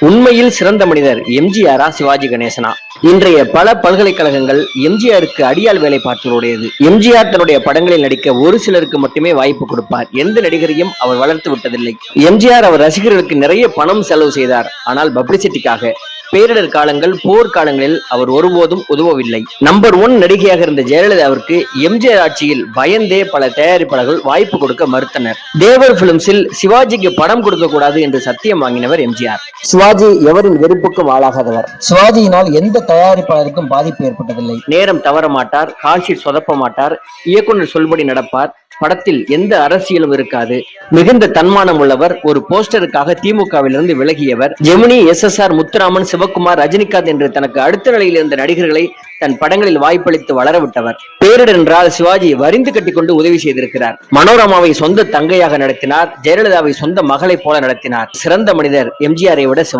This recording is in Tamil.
உண்மையில் சிறந்த மனிதர் எம்ஜிஆரா சிவாஜி கணேசனா? இன்றைய பல பல்கலைக்கழகங்கள் எம்ஜிஆருக்கு அடியாள் வேலைப்பாட்டலுடையது. எம்ஜிஆர் தன்னுடைய படங்களில் நடிக்க ஒரு சிலருக்கு மட்டுமே வாய்ப்பு கொடுப்பார். எந்த நடிகரையும் அவர் வளர்த்து விட்டதில்லை. எம்ஜிஆர் அவர் ரசிகர்களுக்கு நிறைய பணம் செலவு செய்தார். ஆனால் பப்ளிசிட்டிக்காக பேரிடர் காலங்கள், போர்க்காலங்களில் அவர் ஒருபோதும் உதவவில்லை. நம்பர் 1 நடிகையாக இருந்த ஜெயலலிதாவிற்கு எம்ஜிஆர் ஆட்சியில் பயந்தே பல தயாரிப்பாளர்கள் வாய்ப்பு கொடுக்க மறுத்தனர். தேவர் பிலிம்ஸில் சிவாஜிக்கு படம் கொடுக்க கூடாது என்று சத்தியம் வாங்கினவர் எம்ஜிஆர். சிவாஜி எவரின் வெறுப்புக்கும் ஆளாகாதவர். சிவாஜியினால் எந்த தயாரிப்பாளருக்கும் பாதிப்பு ஏற்பட்டதில்லை. நேரம் தவற மாட்டார், கால்ஷீட் சொதப்ப மாட்டார், இயக்குனர் சொல்படி நடப்பார், படத்தில் எந்த அரசியலும் இருக்காது. மிகுந்த தன்மானம் உள்ளவர். ஒரு போஸ்டருக்காக திமுகவிலிருந்து விலகியவர். ஜெமினி, SSR, முத்துராமன், சிவகுமார், ரஜினிகாந்த் என்று தனக்கு அடுத்த நிலையில் இருந்த நடிகர்களை தன் படங்களில் வாய்ப்பளித்து வளரவிட்டவர். பேரிடர் என்றால் சிவாஜி வரிந்து கட்டிக்கொண்டு உதவி செய்திருக்கிறார். மனோரமாவை சொந்த தங்கையாக நடத்தினார். ஜெயலலிதாவை சொந்த மகளை போல நடத்தினார். சிறந்த மனிதர் எம்ஜிஆரை விட